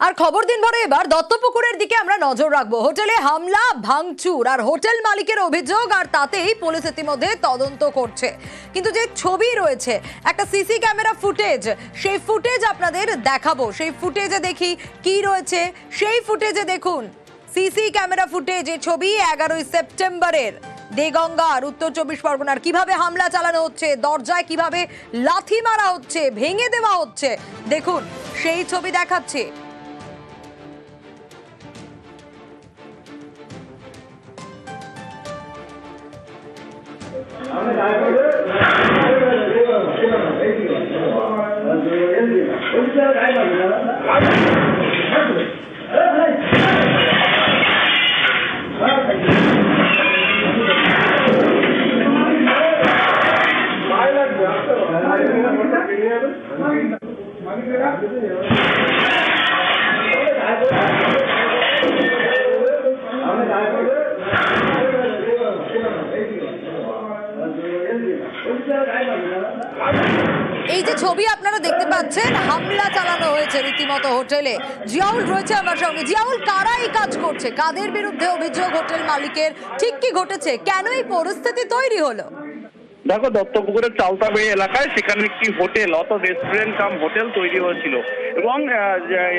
আর খবর দিন ভরে এবার দত্তপুকুরের দিকে আমরা নজর রাখবো। হোটেলে হামলা, ভাঙচুর আর হোটেল মালিকের অভিযোগ, আর তাতেই পুলিশ ইতিমধ্যে তদন্ত করছে। কিন্তু যে ছবি রয়েছে, একটা সিসি ক্যামেরা ফুটেজ, সেই ফুটেজ আপনাদের দেখাবো। সেই ফুটেজে দেখি কি রয়েছে। সেই ফুটেজে দেখুন, সিসি ক্যামেরা ফুটেজ, এই ছবি 11ই সেপ্টেম্বরের দেগঙ্গার উত্তর 24 পরগনার কিভাবে হামলা চালানো হচ্ছে, দরজায় কিভাবে লাথি মারা হচ্ছে, ভেঙে দেওয়া হচ্ছে, দেখুন সেই ছবি দেখাচ্ছে। এই যে ছবি আপনারা দেখতে পাচ্ছেন, হামলা চালানো হয়েছে রীতিমতো হোটেলে। জিয়াউল রয়েছে আমার সঙ্গে। জিয়াউল, কারা এই কাজ করছে, কাদের বিরুদ্ধে অভিযোগ হোটেল মালিকের, ঠিক কি ঘটেছে, কেন এই পরিস্থিতি তৈরি হলো? দেখো, দত্তপুকুরের চালতাবাড়ি এলাকায় সেখানে একটি হোটেল অর্থাৎ রেস্টুরেন্ট কাম হোটেল তৈরি হয়েছিল এবং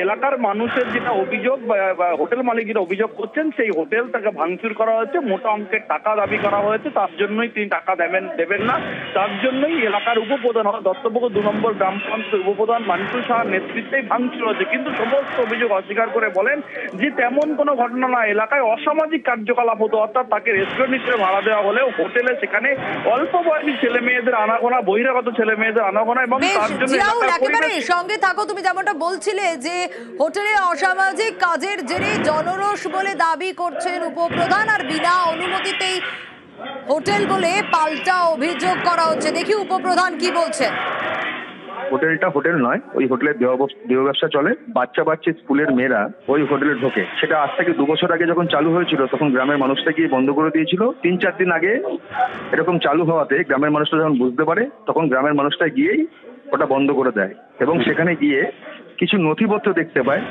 এলাকার মানুষের যেটা অভিযোগ বা হোটেল মালিক যেটা অভিযোগ করছেন, সেই হোটেল তাকে ভাঙচুর করা হয়েছে, মোটা অঙ্কের টাকা দাবি করা হয়েছে, তার জন্যই তিনি টাকা দেবেন না। তার জন্যই এলাকার উপপ্রধান দত্তপুকুর 2 নম্বর গ্রাম পঞ্চায়েত উপপ্রধান মান্টু সাহার নেতৃত্বেই ভাঙচুর হয়েছে। কিন্তু সমস্ত অভিযোগ অস্বীকার করে বলেন যে তেমন কোনো ঘটনা না, এলাকায় অসামাজিক কার্যকলাপ হতো, অর্থাৎ তাকে রেস্টুরেন্ট হিসেবে ভাড়া দেওয়া হলেও হোটেলে সেখানে অল্প ছেলে মেয়েদের আনাগোনা, বহিরাগত ছেলে মেয়েদের আনাগোনা, এবং তার জন্য একেবারে সঙ্গে থাকো। তুমি যেমনটা বলছিলে যে হোটেলে অসামাজিক কাজের জেরে জনরোষ বলে দাবি করছেন উপপ্রধান, আর বিনা অনুমতিতেই হোটেল বলে পাল্টা অভিযোগ করা হচ্ছে। দেখি উপপ্রধান কি বলছেন। হোটেলটা হোটেল নয়, ওই হোটেলের দেহ ব্যবসা চলে। বাচ্চা স্কুলের মেয়েরা ওই হোটেলে ঢোকে। সেটা আজ থেকে 2 বছর আগে যখন চালু হয়েছিল, তখন গ্রামের মানুষটা গিয়ে বন্ধ করে দিয়েছিল। 3-4 দিন আগে এরকম চালু হওয়াতে গ্রামের মানুষটা যখন বুঝতে পারে, তখন গ্রামের মানুষটা গিয়েই ওটা বন্ধ করে দেয় এবং সেখানে গিয়ে কিছু নথিপত্র দেখতে পায়।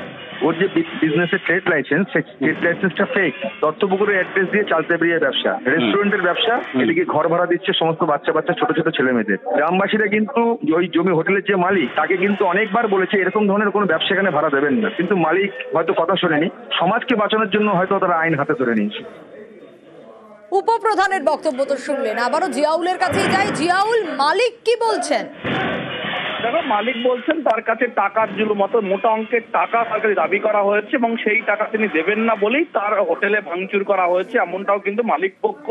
ওর যে বিজনেসের ট্রেড লাইসেন্স, সেই ট্রেড লাইসেন্সটা ফেক। দত্তপুকুরের অ্যাড্রেস দিয়ে চালতাবাড়ির ব্যবসা, রেস্টুরেন্টের ব্যবসা, এদিকে ঘর ভাড়া দিচ্ছে সমস্ত বাচ্চা ছোট ছোট ছেলে মেয়েদের। গ্রামবাসীরা কিন্তু ওই জমি হোটেলের যে মালিক, তাকে কিন্তু অনেকবার বলেছে এরকম ধরনের কোনো ব্যবসা এখানে ভাড়া দেবেন না, কিন্তু মালিক হয়তো কথা শোনেনি। সমাজকে বাঁচানোর জন্য হয়তো তারা আইন হাতে ধরে নিয়েছে। উপপ্রধানের বক্তব্য তো শুনলেন, আবারও জিয়াউলের কাছেই যাই। জিয়াউল, মালিক কি বলছেন? দেখো, মালিক বলছেন তার কাছে টাকার জুলুম, মতো মোটা অঙ্কের টাকা তার কাছে দাবি করা হয়েছে এবং সেই টাকা তিনি দেবেন না বলেই তার হোটেলে ভাঙচুর করা হয়েছে, এমনটাও কিন্তু মালিক পক্ষ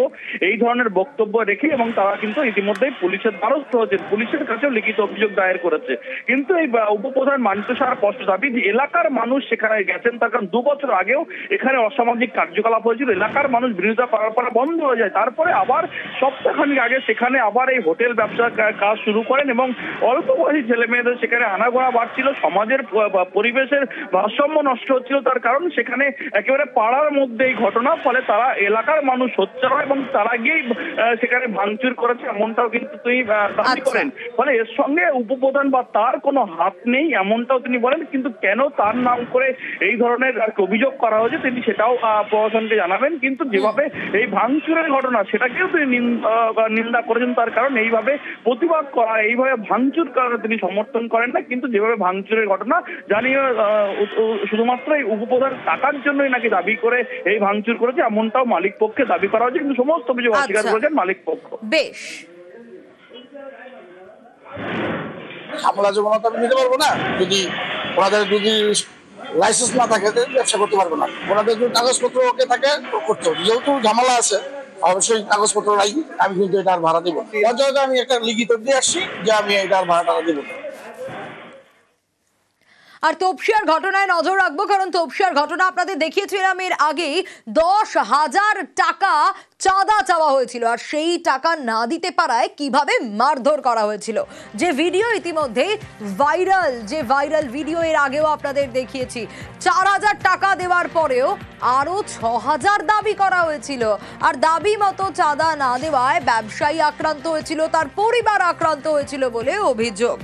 এই ধরনের বক্তব্য রেখে, এবং তারা কিন্তু ইতিমধ্যেই পুলিশের দ্বারস্থ হয়েছে, পুলিশের কাছেও লিখিত অভিযোগ দায়ের করেছে। কিন্তু এই উপপ্রধান মান্টু সাহার স্পষ্ট দাবি যে এলাকার মানুষ সেখানে গেছেন, তার কারণ 2 বছর আগেও এখানে অসামাজিক কার্যকলাপ হয়েছিল, এলাকার মানুষ বিরোধিতা করার পরে বন্ধ হয়ে যায়। তারপরে আবার সপ্তাহখানেক আগে সেখানে আবার এই হোটেল ব্যবসার কাজ শুরু করেন এবং অল্প ছেলে মেয়েদের সেখানে আনাগোনা বাড়ছিল, সমাজের পরিবেশের ভারসাম্য নষ্ট হচ্ছিল। তার কারণ সেখানে একেবারে পাড়ার মধ্যে এই ঘটনা, ফলে তারা এলাকার মানুষ সোচ্চার হয় এবং তারা গিয়েই সেখানে ভাঙচুর করেছে, এমনটাও কিন্তু তিনি দাবি করেন। ফলে এর সঙ্গে উপপ্রধান বা তার কোনো হাত নেই, এমনটাও তিনি বলেন। কিন্তু কেন তার নাম করে এই ধরনের অভিযোগ করা হয়েছে তিনি সেটাও প্রশাসনকে জানাবেন। কিন্তু যেভাবে এই ভাঙচুরের ঘটনা, সেটাকেও তিনি নিন্দা করেছেন। তার কারণ এইভাবে প্রতিবাদ করা, এইভাবে ভাঙচুর করা তিনি সমর্থন করেন না। কিন্তু যেভাবে ভাঙচুরের ঘটনা জানিয়ে শুধুমাত্র এই উপপ্রধান টাকার জন্যই নাকি দাবি করে এই ভাঙচুর করেছে, এমনটাও মালিক পক্ষে দাবি করা হয়েছে। কিন্তু সমস্ত অভিযোগ অস্বীকার করেছেন মালিক পক্ষ। বেশ, আমরা যেমন আমি নিতে পারবো না, ওনাদের যদি লাইসেন্স না থাকে ব্যবসা করতে পারবো না। ওনাদের যদি কাগজপত্র ওকে থাকে করতে হবে। যেহেতু ঝামেলা আছে, অবশ্যই কাগজপত্র নাই, আমি কিন্তু এটার ভাড়া দেবো। পঞ্চায়েতে আমি একটা লিখিত দিয়ে আসছি যে আমি এটার ভাড়াটা দেবো। আর তপসিয়ার ঘটনায় নজর রাখবো, কারণ তপসিয়ার ঘটনা আপনাদের দেখিয়েছিলাম এর আগেই। 10,000 টাকা চাঁদা চাওয়া হয়েছিল, আর সেই টাকা না দিতে পারায় কিভাবে মারধর করা হয়েছিল, যে ভিডিও ইতিমধ্যে ভাইরাল ভিডিও এর আগেও আপনাদের দেখিয়েছি। 4,000 টাকা দেওয়ার পরেও আরো 6,000 দাবি করা হয়েছিল, আর দাবি মতো চাঁদা না দেওয়ায় ব্যবসায়ী আক্রান্ত হয়েছিল, তার পরিবার আক্রান্ত হয়েছিল বলে অভিযোগ।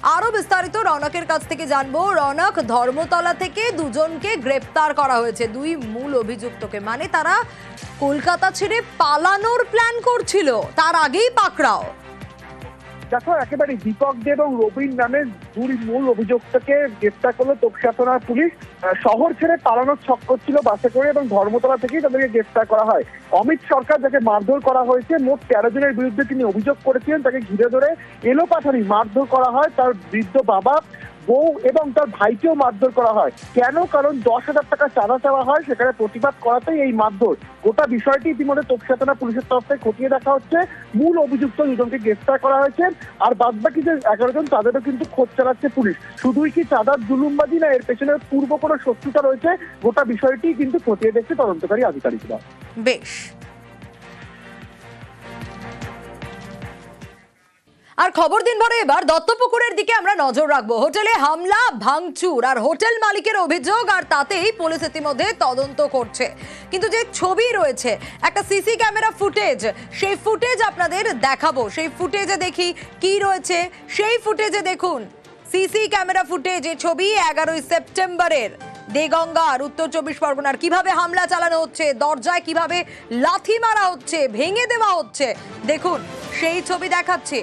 আরো বিস্তারিত রনকের কাছ থেকে জানবো। রনক, ধর্মতলা থেকে দুজনকে গ্রেপ্তার করা হয়েছে, দুই মূল অভিযুক্তকে, মানে তারা কলকাতা ছেড়ে পালানোর প্ল্যান করছিল, তার আগেই পাকড়াও। দেখো, একেবারে দীপক দে এবং রবিন নামের দুই মূল অভিযুক্তকে গ্রেফতার করলো তপসিয়া থানার পুলিশ। শহর ছেড়ে পালানোর ছক্কর ছিল বাসে করে এবং ধর্মতলা থেকেই তাদেরকে গ্রেফতার করা হয়। অমিত সরকার, যাকে মারধর করা হয়েছে, মোট 13 জনের বিরুদ্ধে তিনি অভিযোগ করেছিলেন। তাকে ঘিরে ধরে এলোপাথারি মারধর করা হয়, তার বৃদ্ধ বাবা, বউ এবং তার ভাইকেও মারধর করা হয়। কেন? কারণ 10,000 টাকা চাঁদা চাওয়া হয়, সেখানে প্রতিবাদ করাতেই এই মারধর। গোটা বিষয়টি ইতিমধ্যে তপসিয়া থানা পুলিশের তরফ থেকে খতিয়ে দেখা হচ্ছে। মূল অভিযুক্ত দুজনকে গ্রেফতার করা হয়েছে, আর বাদবাকি যে 11 জন তাদেরও কিন্তু খোঁজ চালাচ্ছে পুলিশ। শুধুই কি চাঁদার জুলুমবাজি, না এর পেছনে পূর্ব কোনো শত্রুতা রয়েছে, গোটা বিষয়টি কিন্তু খতিয়ে দেখছে তদন্তকারী আধিকারিকরা। বেশ। আর খবর দিন ভরে এবার দত্তপুকুরের দিকে আমরা নজর রাখবো। হোটেলে হামলা, ভাঙচুর আর হোটেল মালিকের অভিযোগ, আর তাতেই পুলিশ ইতিমধ্যে তদন্ত করছে। কিন্তু যে ছবি রয়েছে, একটা সিসি ক্যামেরা ফুটেজ, সেই ফুটেজ আপনাদের দেখাবো। সেই ফুটেজে দেখি কি রয়েছে। সেই ফুটেজে দেখুন, সিসি ক্যামেরা ফুটেজে ছবি 11ই সেপ্টেম্বরের দেগঙ্গার উত্তর 24 পরগনার কিভাবে হামলা চালানো হচ্ছে, দরজায় কিভাবে লাথি মারা হচ্ছে, ভেঙে দেওয়া হচ্ছে। দেখুন, সেই ছবি দেখাচ্ছে।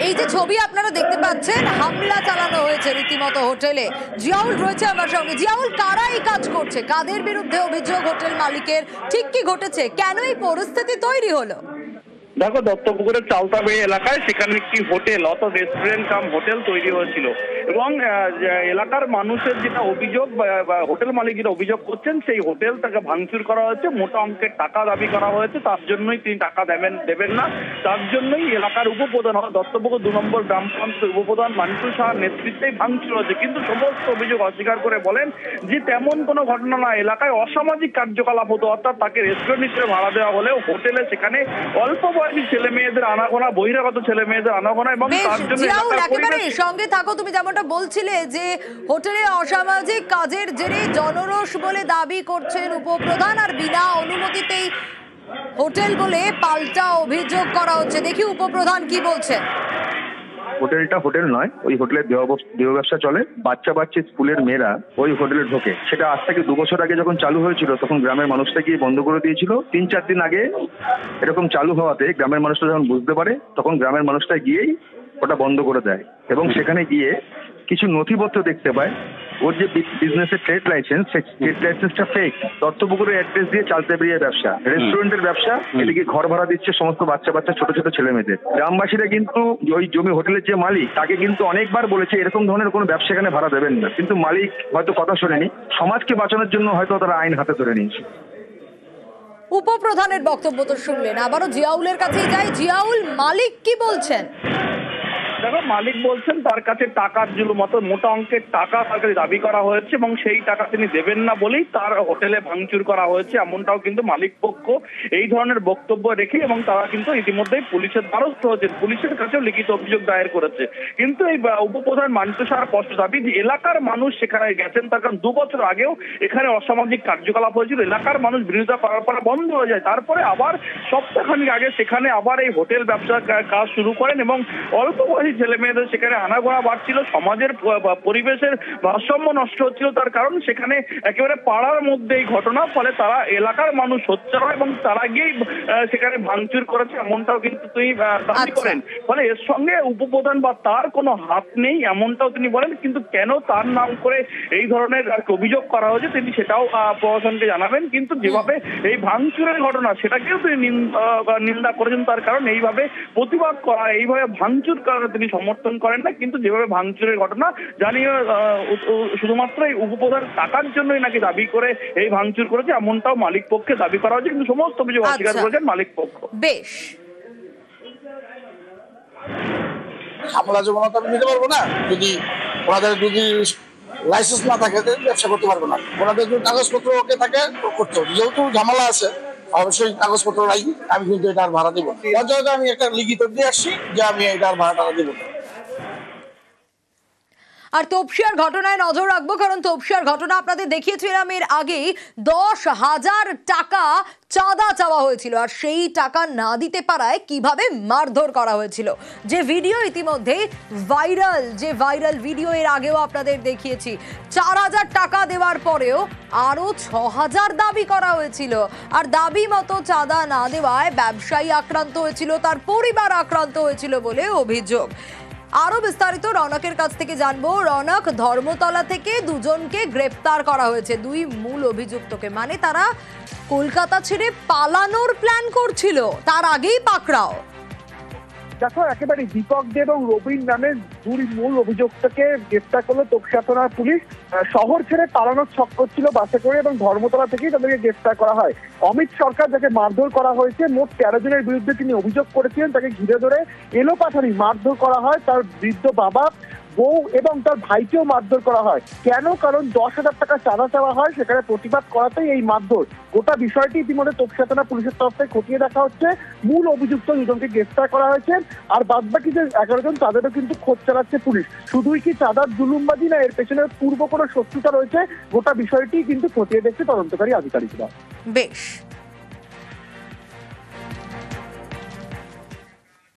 এই যে ছবি আপনারা দেখতে পাচ্ছেন, হামলা চালানো হয়েছে রীতিমতো হোটেলে। জিয়াউল রয়েছে আমার সঙ্গে। জিয়াউল, কারা এই কাজ করছে, কাদের বিরুদ্ধে অভিযোগ হোটেল মালিকের, ঠিক কি ঘটেছে, কেন এই পরিস্থিতি তৈরি হলো? দেখো, দত্তপুকুরের চালতাবাড়ি এলাকায় সেখানে একটি হোটেল, অর্থাৎ রেস্টুরেন্ট কাম হোটেল তৈরি হয়েছিল এবং এলাকার মানুষের যেটা অভিযোগ বা হোটেল মালিক যেটা অভিযোগ করছেন, সেই হোটেল তাকে ভাঙচুর করা হয়েছে, মোটা অঙ্কের টাকা দাবি করা হয়েছে, তার জন্যই তিনি টাকা দেবেন না। তার জন্যই এলাকার উপপ্রধান, দত্তপুকুর 2 নম্বর গ্রাম পঞ্চায়েত উপপ্রধান মান্টু শাহর নেতৃত্বেই ভাঙচুর হয়েছে। কিন্তু সমস্ত অভিযোগ অস্বীকার করে বলেন যে তেমন কোনো ঘটনা না, এলাকায় অসামাজিক কার্যকলাপ হতো, অর্থাৎ তাকে রেস্টুরেন্ট হিসেবে ভাড়া দেওয়া হলেও হোটেলে সেখানে অল্প বয়সী ছেলে মেয়েদের আনাগোনা, বহিরাগত ছেলে মেয়েদের আনাগোনা, এবং তার জন্য একেবারে সঙ্গে থাকো। তুমি যেমনটা বলছিলে যে হোটেলে অসামাজিক কাজের জেরে জনরোষ বলে দাবি করছেন উপপ্রধান, আর বিনা অনুমতিতেই হোটেল বলে পাল্টা অভিযোগ করা হচ্ছে। দেখি উপপ্রধান কি বলছে। হোটেলটা হোটেল নয়, ওই হোটেলের দেহ ব্যবসা চলে। বাচ্চা স্কুলের মেয়েরা ওই হোটেলে ঢোকে। সেটা আজ থেকে 2 বছর আগে যখন চালু হয়েছিল, তখন গ্রামের মানুষটা গিয়ে বন্ধ করে দিয়েছিল। 3-4 দিন আগে এরকম চালু হওয়াতে গ্রামের মানুষটা যখন বুঝতে পারে, তখন গ্রামের মানুষটা গিয়েই ওটা বন্ধ করে দেয় এবং সেখানে গিয়ে কিছু নথিপত্র দেখতে পায়। ওর যে বিজনেসের ট্রেড লাইসেন্স, সেই ট্রেড লাইসেন্সটা ফেক। দত্তপুকুরের অ্যাড্রেস দিয়ে চালতাবাড়ির ব্যবসা, রেস্টুরেন্টের ব্যবসা, এদিকে ঘর ভাড়া দিচ্ছে সমস্ত বাচ্চা ছোট ছোট ছেলে মেয়েদের। গ্রামবাসীরা কিন্তু ওই জমি হোটেলের যে মালিক, তাকে কিন্তু অনেকবার বলেছে এরকম ধরনের কোনো ব্যবসা এখানে ভাড়া দেবেন না, কিন্তু মালিক হয়তো কথা শোনেনি। সমাজকে বাঁচানোর জন্য হয়তো তারা আইন হাতে ধরে নিয়েছে। উপপ্রধানের বক্তব্য তো শুনলেন, আবারও জিয়াউলের কাছেই যাই। জিয়াউল, মালিক কি বলছেন? দেখো, মালিক বলছেন তার কাছে টাকার জুলুম, অর্থাৎ মোটা অঙ্কের টাকা তার কাছে দাবি করা হয়েছে এবং সেই টাকা তিনি দেবেন না বলেই তার হোটেলে ভাঙচুর করা হয়েছে, এমনটাও কিন্তু মালিক পক্ষ এই ধরনের বক্তব্য রেখে, এবং তারা কিন্তু ইতিমধ্যেই পুলিশের দ্বারস্থ হয়েছেন, পুলিশের কাছেও লিখিত অভিযোগ দায়ের করেছে। কিন্তু এই উপপ্রধান মান্টু শাহর স্পষ্ট দাবি যে এলাকার মানুষ সেখানে গেছেন, তার কারণ 2 বছর আগেও এখানে অসামাজিক কার্যকলাপ হয়েছিল, এলাকার মানুষ বিরোধিতা করার পরে বন্ধ হয়ে যায়, তারপরে আবার সপ্তাহখানেক আগে সেখানে আবার এই হোটেল ব্যবসার কাজ শুরু করেন এবং অল্প বয়সী ছেলে মেয়েদের সেখানে আনাগোনা বাড়ছিল, সমাজের পরিবেশের ভারসাম্য নষ্ট হচ্ছিল। তার কারণ সেখানে একেবারে পাড়ার মধ্যে এই ঘটনা, ফলে তারা এলাকার মানুষ সোচ্চার হয় এবং তারা গিয়েই সেখানে ভাঙচুর করেছে, এমনটাও কিন্তু তিনি দাবি করেন। ফলে এর সঙ্গে উপপ্রধান বা তার কোনো হাত নেই, এমনটাও তিনি বলেন। কিন্তু কেন তার নাম করে এই ধরনের অভিযোগ করা হয়েছে তিনি সেটাও প্রশাসনকে জানাবেন। কিন্তু যেভাবে এই ভাঙচুরের ঘটনা, সেটাকেও তিনি নিন্দা করেছেন। তার কারণ এইভাবে প্রতিবাদ করা, এইভাবে ভাঙচুর করা তিনি সমর্থন করেন না, কিন্তু যেভাবে ভাঙচুরের ঘটনা জানিয়ে শুধুমাত্র এই উপপ্রধান টাকার জন্যই নাকি দাবি করে এই ভাঙচুর করেছে, এমনটাও মালিক পক্ষে দাবি করা হয়েছে, কিন্তু সমস্ত অভিযোগ অস্বীকার করেছেন মালিক পক্ষ। বেশ, আমরা যেমন আমি নিতে পারবো না যদি ওনাদের যদি লাইসেন্স না থাকে ব্যবসা করতে পারবো না। ওনাদের যদি কাগজপত্র ওকে থাকে করতে হবে, যেহেতু ঝামেলা আছে অবশ্যই কাগজপত্র নাই, আমি কিন্তু এটার ভাড়া দিব। পঞ্চায়েতে আমি একটা লিখিত দিয়ে আসছি যে আমি এটার ভাড়াটা দিব। আর তপসিয়ার ঘটনায় নজর রাখবো, কারণ তপসিয়ার ঘটনা আপনাদের দেখিয়েছিলাম এর আগেই। 10,000 টাকা চাঁদা চাওয়া হয়েছিল, আর সেই টাকা না দিতে পারায় কিভাবে মারধর করা হয়েছিল, যে ভিডিও ইতিমধ্যেই ভাইরাল ভিডিও এর আগেও আপনাদের দেখিয়েছি। 4,000 টাকা দেওয়ার পরেও আরো 6,000 দাবি করা হয়েছিল, আর দাবি মতো চাঁদা না দেওয়ায় ব্যবসায়ী আক্রান্ত হয়েছিল, তার পরিবার আক্রান্ত হয়েছিল বলে অভিযোগ। আরো বিস্তারিত রনকের কাছ থেকে জানবো। রনক, ধর্মতলা থেকে দুজনকে গ্রেপ্তার করা হয়েছে, দুই মূল অভিযুক্তকে, মানে তারা কলকাতা ছেড়ে পালানোর প্ল্যান করছিল, তার আগেই পাকড়াও। দেখো, একেবারে দীপক দে এবং রবিন নামে দুই মূল অভিযুক্তকে গ্রেফতার করলো তপসিয়া থানার পুলিশ। শহর ছেড়ে পালানোর ছক করছিল বাসে করে, এবং ধর্মতলা থেকেই তাদেরকে গ্রেফতার করা হয়। অমিত সরকার, যাকে মারধর করা হয়েছে, মোট 13 জনের বিরুদ্ধে তিনি অভিযোগ করেছিলেন। তাকে ঘিরে ধরে এলোপাথারি মারধর করা হয়, তার বৃদ্ধ বাবা, বউ এবং তার ভাইকেও মারধর করা হয়। কেন? কারণ 10,000 টাকা চাঁদা চাওয়া হয়, সেখানে প্রতিবাদ করাতেই এই মারধর। গোটা বিষয়টি ইতিমধ্যে তপসিয়া থানা পুলিশের তরফ থেকে খতিয়ে দেখা হচ্ছে। মূল অভিযুক্ত দুজনকে গ্রেফতার করা হয়েছে, আর বাদবাকি যে 11 জন তাদেরও কিন্তু খোঁজ চালাচ্ছে পুলিশ। শুধুই কি চাঁদার জুলুমবাজি, না এর পেছনে পূর্ব কোনো শত্রুতা রয়েছে, গোটা বিষয়টি কিন্তু খতিয়ে দেখছে তদন্তকারী আধিকারিকরা। বেশ।